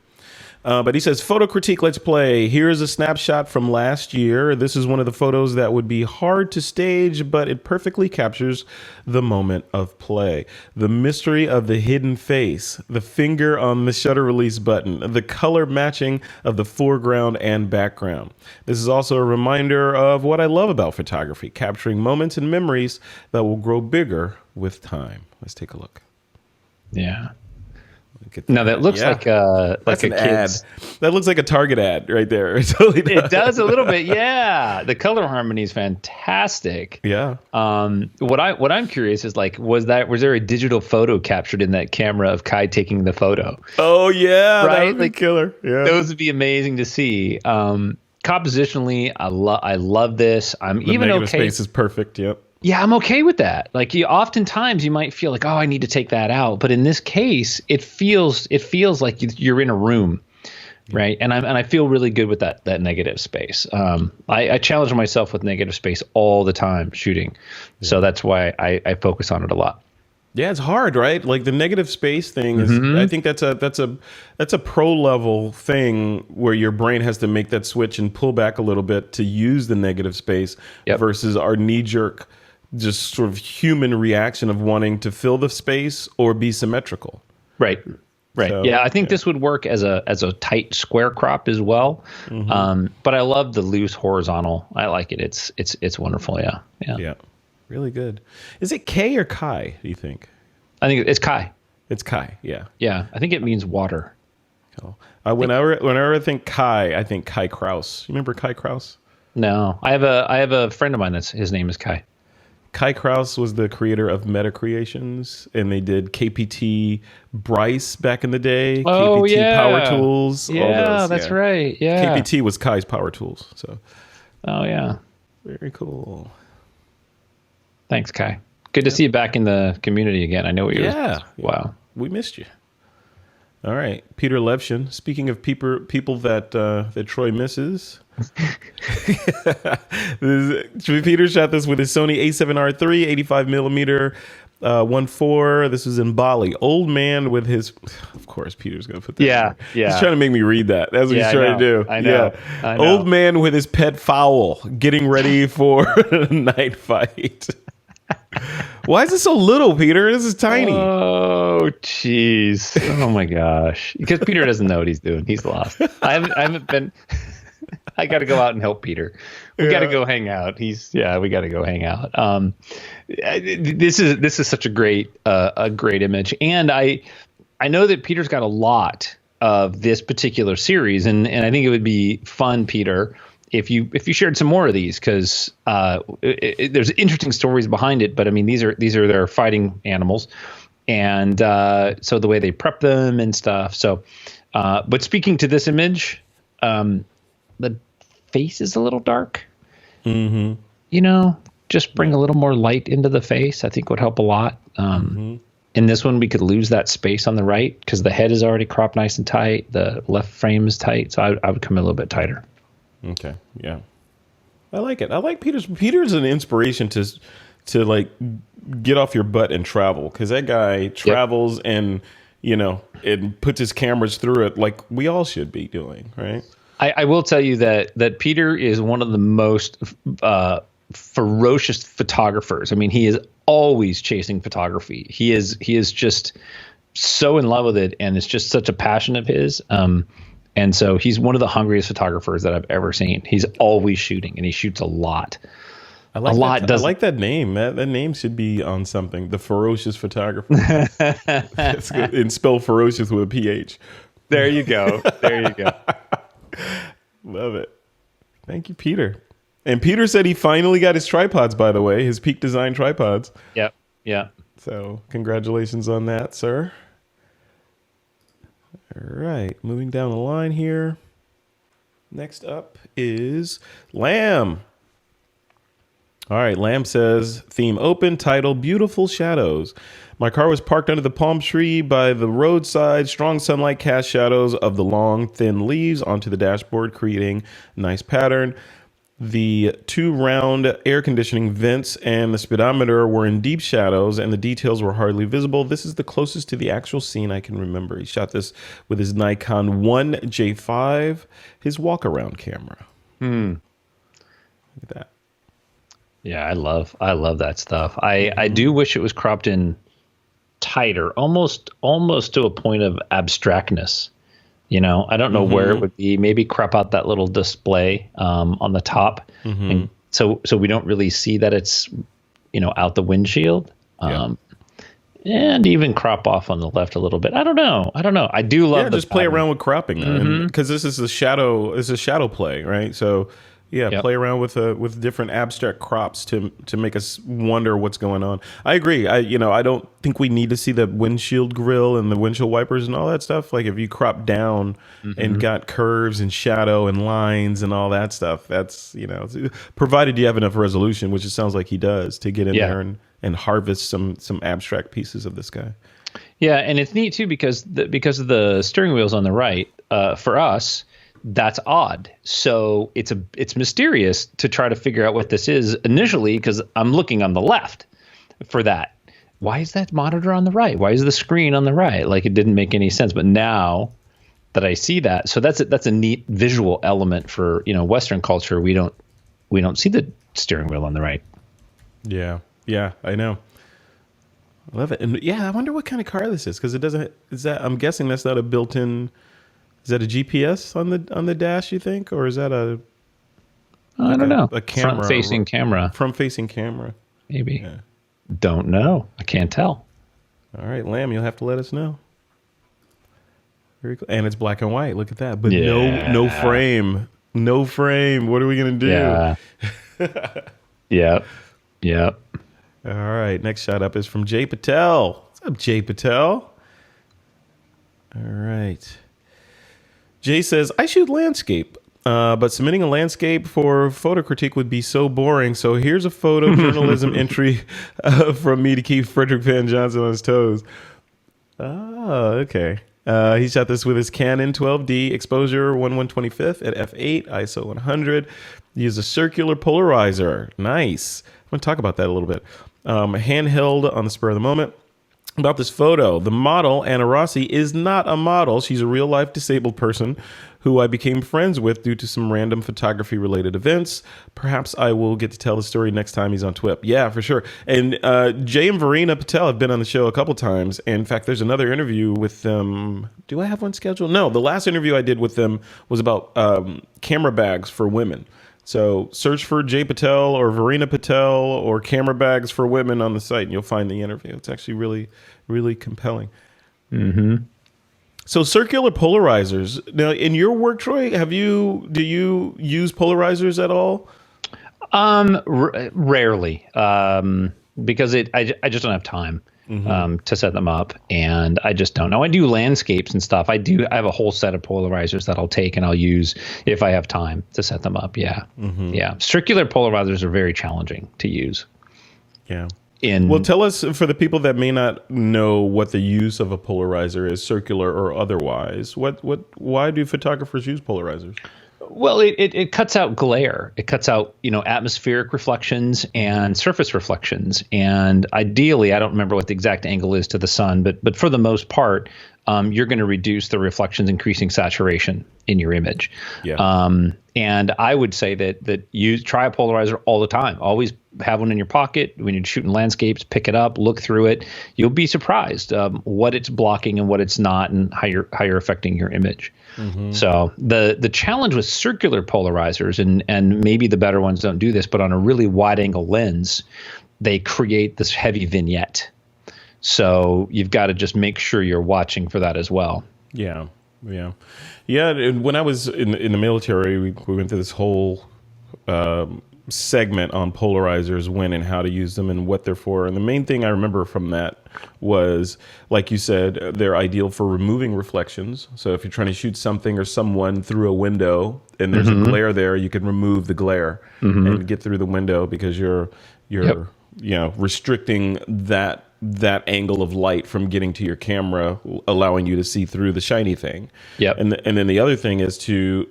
But he says, photo critique, let's play. Here's a snapshot from last year. This is one of the photos that would be hard to stage, but it perfectly captures the moment of play. The mystery of the hidden face, the finger on the shutter release button, the color matching of the foreground and background. This is also a reminder of what I love about photography, capturing moments and memories that will grow bigger with time. Let's take a look. Yeah. No, that looks like a kid's ad. That looks like a Target ad right there. It totally does. It does a little bit, yeah. The color harmony is fantastic. Yeah. What I'm curious is like, was there a digital photo captured in that camera of Kai taking the photo? Oh yeah, right? That would be killer. Yeah, those would be amazing to see. Compositionally, I love this. I'm the even negative okay. Space is perfect. Yep. Yeah, I'm okay with that. Like, oftentimes you might feel like, oh, I need to take that out, but in this case, it feels like you're in a room, right? And I feel really good with that negative space. I challenge myself with negative space all the time shooting, so that's why I focus on it a lot. Yeah, it's hard, right? Like the negative space thing is. I think that's a pro level thing where your brain has to make that switch and pull back a little bit to use the negative space versus our knee jerk, just sort of human reaction of wanting to fill the space or be symmetrical. Right. So, yeah, I think this would work as a tight square crop as well. But I love the loose horizontal. I like it. It's wonderful. Yeah. Really good. Is it K or Kai, do you think? I think it's Kai. It's Kai, yeah. Yeah, I think it means water. Cool. Whenever I think Kai, I think Kai Kraus. You remember Kai Kraus? No, I have a friend of mine his name is Kai. Kai Kraus was the creator of Meta Creations, and they did KPT Bryce back in the day. Oh, KPT yeah. Power Tools. Yeah, all those. That's right. Yeah. KPT was Kai's Power Tools. So. Oh, yeah. Very cool. Thanks, Kai. Good to see you back in the community again. I know what you're. Yeah. Wow. We missed you. All right, Peter Levshin. Speaking of people that Troy misses, Peter shot this with his Sony A7R III 85 millimeter 1.4. This was in Bali. Old man with his. Of course, Peter's gonna put that. Yeah. He's trying to make me read that. That's what he's trying to do. I know. Yeah. Old man with his pet fowl getting ready for a night fight. Why is it so little, Peter? This is tiny. Oh, jeez. Oh my gosh. Because Peter doesn't know what he's doing. He's lost. I haven't been. I got to go out and help Peter. We got to go hang out. We got to go hang out. This is such a great image, and I know that Peter's got a lot of this particular series, and I think it would be fun, Peter, if you shared some more of these, because there's interesting stories behind it. But I mean, these are their fighting animals, and so the way they prep them and stuff. So, but speaking to this image, the face is a little dark. You know, just bring a little more light into the face, I think would help a lot. In this one, we could lose that space on the right because the head is already cropped nice and tight. The left frame is tight, so I would come in a little bit tighter. Okay, yeah, I like it. I like Peter's an inspiration to like get off your butt and travel, because that guy travels and it puts his cameras through it like we all should be doing, right? I will tell you that Peter is one of the most ferocious photographers. I mean, he is always chasing photography. He is just so in love with it, and it's just such a passion of his. And so he's one of the hungriest photographers that I've ever seen. He's always shooting, and he shoots a lot. I like that name. That name should be on something. The ferocious photographer. It's good. And spell ferocious with a PH. There you go. Love it. Thank you, Peter. And Peter said he finally got his tripods, by the way, his Peak Design tripods. Yep. Yeah. So congratulations on that, sir. All right, moving down the line here. Next up is Lamb. All right, Lamb says, theme open, title, beautiful shadows. My car was parked under the palm tree by the roadside. Strong sunlight cast shadows of the long, thin leaves onto the dashboard, creating a nice pattern. The two round air conditioning vents and the speedometer were in deep shadows and the details were hardly visible. This is the closest to the actual scene I can remember. He shot this with his Nikon 1J5, his walk around camera. Look at that. Yeah, I love that stuff. I do wish it was cropped in tighter, almost to a point of abstractness. You know, I don't know where it would be. Maybe crop out that little display on the top, and so we don't really see that it's, you know, out the windshield. And even crop off on the left a little bit. I don't know. I do love. Yeah, just play around with cropping, because this is a shadow. It's a shadow play, right? So. Yeah, play around with different abstract crops to make us wonder what's going on. I agree. I don't think we need to see the windshield grill and the windshield wipers and all that stuff. Like if you crop down and got curves and shadow and lines and all that stuff, that's, provided you have enough resolution, which it sounds like he does, to get in there and harvest some abstract pieces of this guy. Yeah, and it's neat too because of the steering wheels on the right. For us, that's odd. So it's mysterious to try to figure out what this is initially, because I'm looking on the left for that. Why is that monitor on the right? Why is the screen on the right? Like, it didn't make any sense. But now that I see that, so that's a neat visual element for, Western culture. We don't see the steering wheel on the right. Yeah, I know. I love it. And yeah, I wonder what kind of car this is, because I'm guessing that's not a built-in. Is that a GPS on the dash, you think? Or is that I don't know. A camera? Front-facing camera. Front-facing camera. Maybe. Yeah. Don't know. I can't tell. All right, Lamb, you'll have to let us know. Very cool. And it's black and white. Look at that. But no frame. No frame. What are we going to do? Yeah. Yep. All right. Next shot up is from Jay Patel. What's up, Jay Patel? All right. Jay says, I shoot landscape, but submitting a landscape for photo critique would be so boring. So here's a photojournalism entry from me to keep Frederick Van Johnson on his toes. Oh, okay. He shot this with his Canon 12D exposure 1/125th at f8, ISO 100. He used a circular polarizer. Nice. I'm going to talk about that a little bit. Handheld on the spur of the moment. About this photo, the model, Anna Rossi, is not a model. She's a real-life disabled person who I became friends with due to some random photography-related events. Perhaps I will get to tell the story next time he's on TWiP. Yeah, for sure. And Jay and Verena Patel have been on the show a couple times. In fact, there's another interview with them. Do I have one scheduled? No, the last interview I did with them was about camera bags for women. So search for Jay Patel or Verena Patel or camera bags for women on the site, and you'll find the interview. It's actually really, really compelling. So circular polarizers. Now, in your work, Troy, do you use polarizers at all? Rarely, because I just don't have time. To set them up, and I just don't know. I do landscapes and stuff. I have a whole set of polarizers that I'll take and I'll use if I have time to set them up. Yeah. Circular polarizers are very challenging to use. Yeah. Well, tell us, for the people that may not know what the use of a polarizer is, circular or otherwise, why do photographers use polarizers? Well, it cuts out glare. It cuts out, atmospheric reflections and surface reflections. And ideally, I don't remember what the exact angle is to the sun, but for the most part, you're going to reduce the reflections, increasing saturation in your image. Yeah. And I would say that you try a polarizer all the time. Always have one in your pocket when you're shooting landscapes. Pick it up, look through it. You'll be surprised what it's blocking and what it's not, and how you're affecting your image. So the challenge with circular polarizers, and maybe the better ones don't do this, but on a really wide angle lens, they create this heavy vignette. So you've got to just make sure you're watching for that as well. Yeah. And when I was in the military, we went through this whole segment on polarizers, when and how to use them and what they're for. And the main thing I remember from that was, like you said, they're ideal for removing reflections. So if you're trying to shoot something or someone through a window and there's a glare there, you can remove the glare and get through the window, because you're restricting that angle of light from getting to your camera, allowing you to see through the shiny thing. And then the other thing is to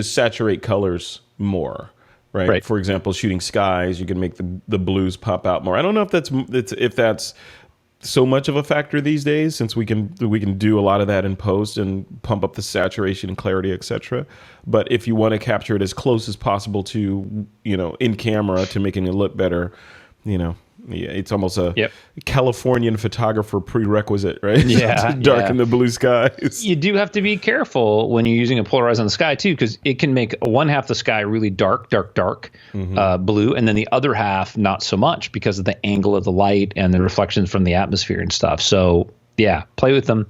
saturate colors more. right? For example, shooting skies, you can make the blues pop out more. I don't know if that's so much of a factor these days, since we can do a lot of that in post and pump up the saturation and clarity, etc. But if you want to capture it as close as possible to, in camera, to making it look better, it's almost a Californian photographer prerequisite, right? Yeah, to darken the blue skies. You do have to be careful when you're using a polarizer on the sky too, because it can make one half the sky really dark, blue, and then the other half not so much because of the angle of the light and the reflections from the atmosphere and stuff. So yeah, play with them.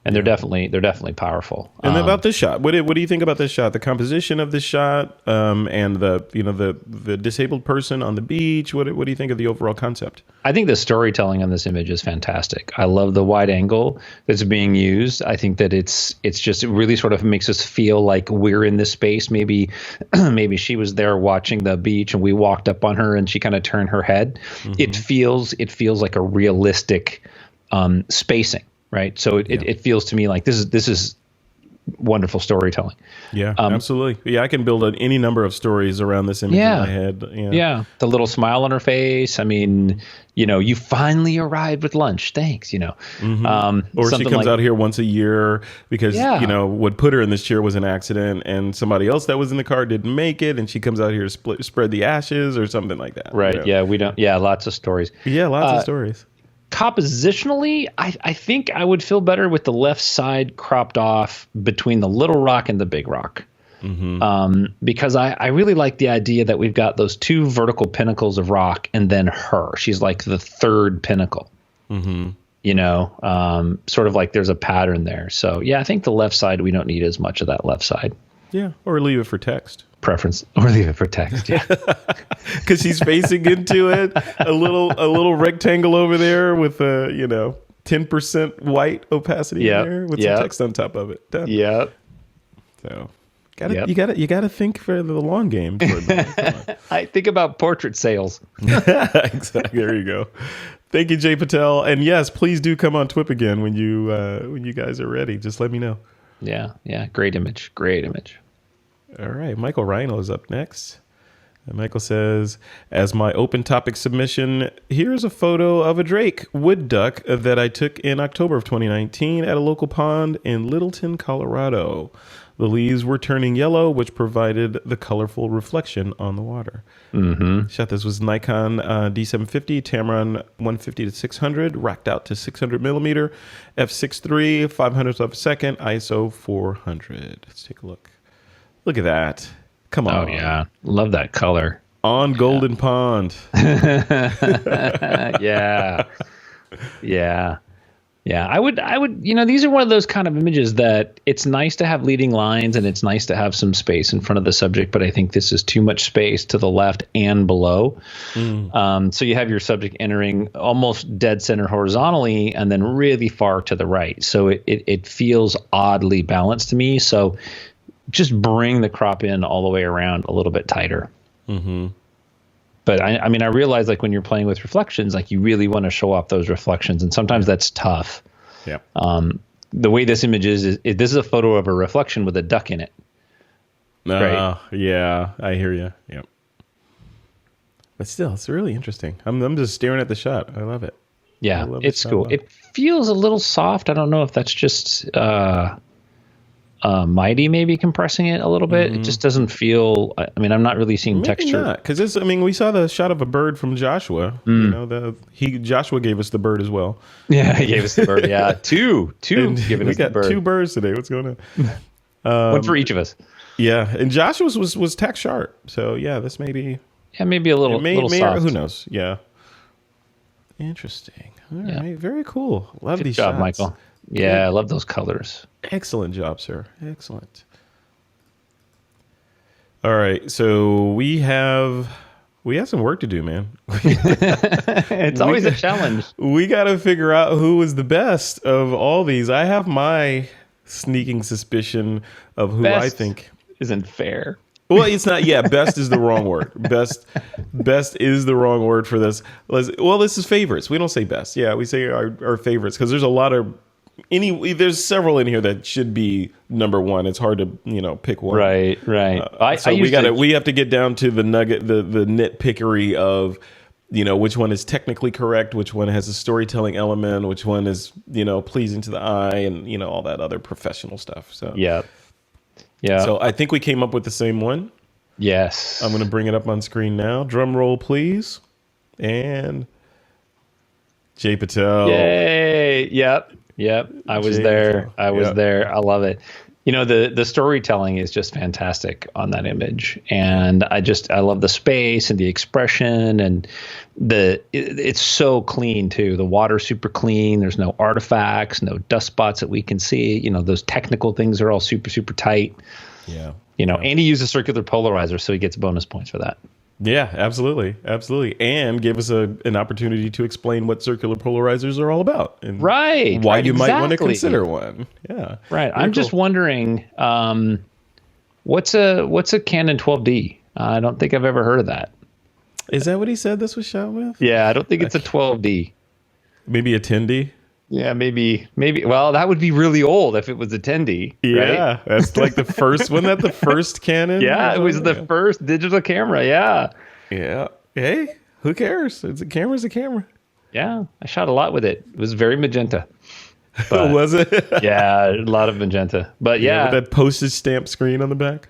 And they're definitely powerful. And about this shot, what do you think about this shot? The composition of this shot, and the disabled person on the beach. What do you think of the overall concept? I think the storytelling on this image is fantastic. I love the wide angle that's being used. I think that it's just, it really sort of makes us feel like we're in this space. Maybe she was there watching the beach and we walked up on her and she kind of turned her head. It feels like a realistic spacing. Right. So it feels to me like this is wonderful storytelling. Yeah, absolutely. Yeah, I can build any number of stories around this image in my head. Yeah. The little smile on her face. I mean, you finally arrived with lunch. Thanks, Or she comes out here once a year because, what put her in this chair was an accident and somebody else that was in the car didn't make it. And she comes out here to spread the ashes or something like that. Right. Yeah. Lots of stories. Yeah. Lots of stories. Compositionally, I think I would feel better with the left side cropped off between the little rock and the big rock. Because I really like the idea that we've got those two vertical pinnacles of rock and then her. She's like the third pinnacle. Sort of like there's a pattern there. So yeah, I think the left side, we don't need as much of that left side. Yeah, or leave it for text. Preference, or leave it for text. Yeah, because she's facing into it, a little rectangle over there with a 10% white opacity in there with some text on top of it. Done. Yep. So you gotta think for the long game. I think about portrait sales. Exactly. There you go. Thank you, Jay Patel, and yes, please do come on TWiP again when you guys are ready. Just let me know. Yeah. Great image. All right, Michael Rhino is up next. And Michael says, as my open topic submission, here's a photo of a drake wood duck that I took in October of 2019 at a local pond in Littleton, Colorado. The leaves were turning yellow, which provided the colorful reflection on the water. Shot this was Nikon D750, Tamron 150 to 600, racked out to 600 millimeter, f6.3, 500th of a second, ISO 400. Let's take a look. Look at that. Come on. Oh, yeah. Love that color. On Golden Pond. Yeah. I would, these are one of those kind of images that it's nice to have leading lines and it's nice to have some space in front of the subject, but I think this is too much space to the left and below. So you have your subject entering almost dead center horizontally and then really far to the right. So it feels oddly balanced to me. So just bring the crop in all the way around a little bit tighter. But I realize like when you're playing with reflections, like you really want to show off those reflections. And sometimes that's tough. Yeah. The way this image is this is a photo of a reflection with a duck in it. Right? Yeah, I hear you. Yep. But still, it's really interesting. I'm just staring at the shot. I love it. Yeah, it's cool. It feels a little soft. I don't know if that's just Mighty maybe compressing it a little bit. It just doesn't feel. I'm not really seeing texture. Because we saw the shot of a bird from Joshua. Joshua gave us the bird as well. Yeah, he gave us the bird. Yeah, two. We got two birds today. What's going on? One for each of us. Yeah, and Joshua's was tack sharp. So yeah, this may be. Yeah, maybe a little soft. Who knows? Yeah. Interesting. All right, very cool. Love these shots. Good job, Michael. Yeah, I love those colors. Excellent job, sir. Excellent. All right, so we have some work to do, man. It's always a challenge. We got to figure out who is the best of all these. I have my sneaking suspicion of who I think isn't fair. Well, it's not. Yeah, best is the wrong word. Best is the wrong word for this. Well, this is favorites. We don't say best. Yeah, we say our favorites because there's a lot of there's several in here that should be number one. It's hard to pick one. Right. We have to get down to the nugget, the nitpickery of which one is technically correct, which one has a storytelling element, which one is pleasing to the eye, and all that other professional stuff. So yeah. So I think we came up with the same one. Yes. I'm going to bring it up on screen now. Drum roll, please. And Jay Patel. Yay! Yep. I was there. I love it. The storytelling is just fantastic on that image, and I love the space and the expression, and it's so clean too. The water's super clean. There's no artifacts, no dust spots that we can see. Those technical things are all super, super tight. Yeah. And he uses circular polarizer, so he gets bonus points for that. Yeah, absolutely. And give us an opportunity to explain what circular polarizers are all about, and why you might want to consider one. Yeah, right. I'm just wondering, what's a Canon 12D? I don't think I've ever heard of that. Is that what he said this was shot with? Yeah, I don't think it's a 12D. Maybe a 10D. Yeah, maybe. Well, that would be really old if it was a 10D. Yeah, right? That's like the first. Wasn't that the first Canon? Yeah, it was the first digital camera. Yeah. Yeah. Hey, who cares? It's a camera's a camera. Yeah, I shot a lot with it. It was very magenta. But, was it? Yeah, a lot of magenta. But yeah, with that postage stamp screen on the back.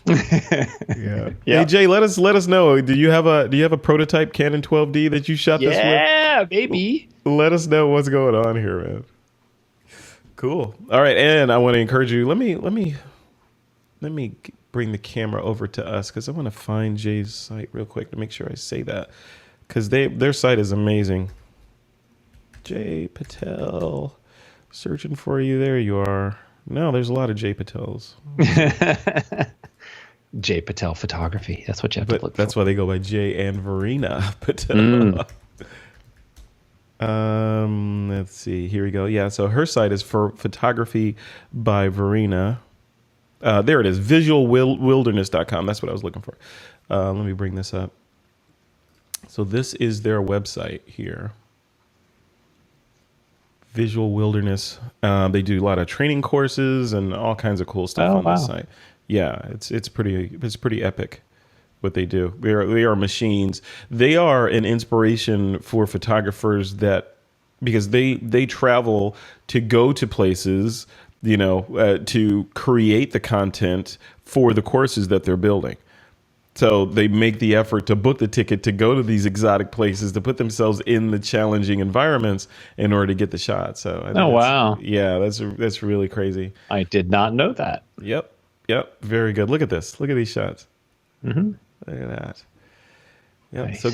Yeah. Hey Jay, let us know. Do you have a prototype Canon 12D that you shot this with? Yeah, baby. Let us know what's going on here, man. Cool. All right, and I want to encourage you. Let me bring the camera over to us because I want to find Jay's site real quick to make sure I say that, because their site is amazing. Jay Patel, searching for you. There you are. No, there's a lot of Jay Patels. Jay Patel photography. That's what you have to look for. That's why they go by Jay and Verena Patel. Let's see. Here we go. Yeah, so her site is for photography by Verena. There it is. Visualwilderness.com. That's what I was looking for. Let me bring this up. So this is their website here. Visual Wilderness. They do a lot of training courses and all kinds of cool stuff on this site. Yeah, it's pretty epic what they do. They are machines. They are an inspiration for photographers because they travel to go to places, to create the content for the courses that they're building. So they make the effort to book the ticket to go to these exotic places, to put themselves in the challenging environments in order to get the shot. So I think wow. Yeah, that's really crazy. I did not know that. Yep. Very good. Look at this. Look at these shots. Mm-hmm. Look at that. Yep. Nice. So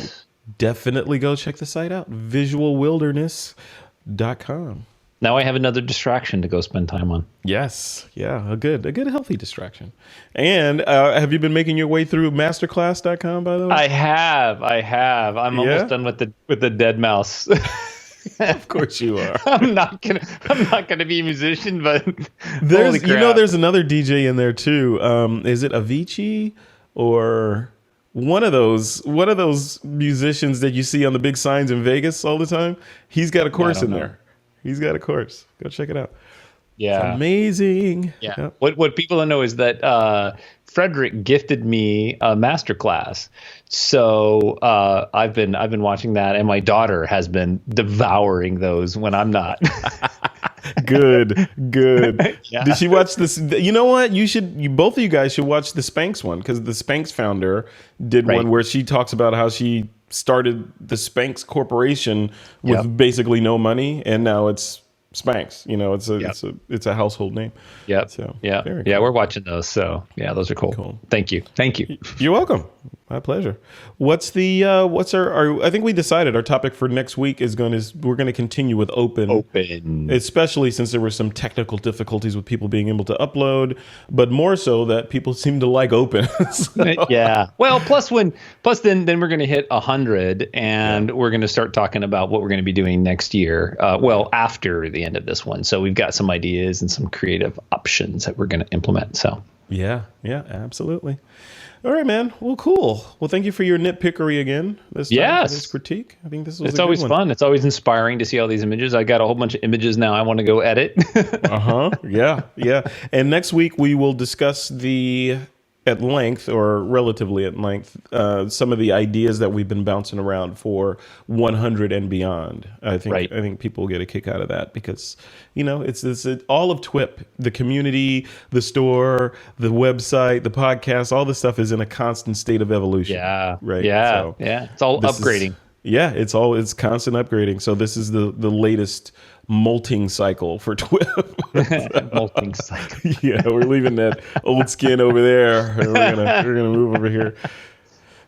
definitely go check the site out. Visualwilderness.com. Now I have another distraction to go spend time on. Yes. Yeah. A good healthy distraction. And have you been making your way through masterclass.com, by the way? I have. I'm almost done with the dead mouse. Of course you are. I'm not gonna be a musician, but there's another DJ in there too. Is it Avicii or one of those musicians that you see on the big signs in Vegas all the time? He's got a course in there. He's got a course. Go check it out. Yeah. It's amazing. Yeah. Yep. What people don't know is that Frederick gifted me a masterclass. So I've been watching that, and my daughter has been devouring those when I'm not. Good. Yeah. Did she watch this? You know what? Both of you guys should watch the Spanx one, because the Spanx founder did one where she talks about how she started the Spanx Corporation with basically no money, and now it's Spanx. It's a household name. Yep. So yeah. Cool. We're watching those. So yeah, those are cool. Thank you. You're welcome. My pleasure. What's our I think we decided our topic for next week we're going to continue with open, especially since there were some technical difficulties with people being able to upload, but more so that people seem to like open. Yeah. Well, plus then we're going to hit 100, and we're going to start talking about what we're going to be doing next year. After the end of this one. So we've got some ideas and some creative options that we're going to implement. So Yeah, absolutely. All right, man. Well, cool. Well, thank you for your nitpickery again this time for this critique. I think this was it's always fun. It's always inspiring to see all these images. I got a whole bunch of images now I want to go edit. Yeah. And next week we will discuss at length, or relatively at length, some of the ideas that we've been bouncing around for 100 and beyond. I think people will get a kick out of that because, it's all of TWiP, the community, the store, the website, the podcast, all this stuff is in a constant state of evolution. Yeah. Right. Yeah. So it's all upgrading. It's constant upgrading. So this is the latest molting cycle for TWiP. Molting cycle. Yeah, we're leaving that old skin over there. And we're gonna move over here.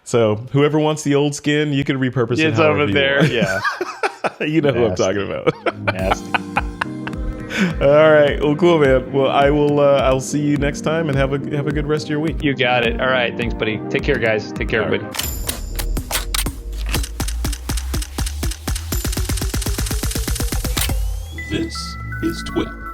So whoever wants the old skin, you can repurpose it. It's over there. Yeah. You know who I'm talking about. Nasty. All right. Well, cool, man. Well, I'll see you next time, and have a good rest of your week. You got it. All right. Thanks, buddy. Take care, guys. Take care, everybody. This is TWiP.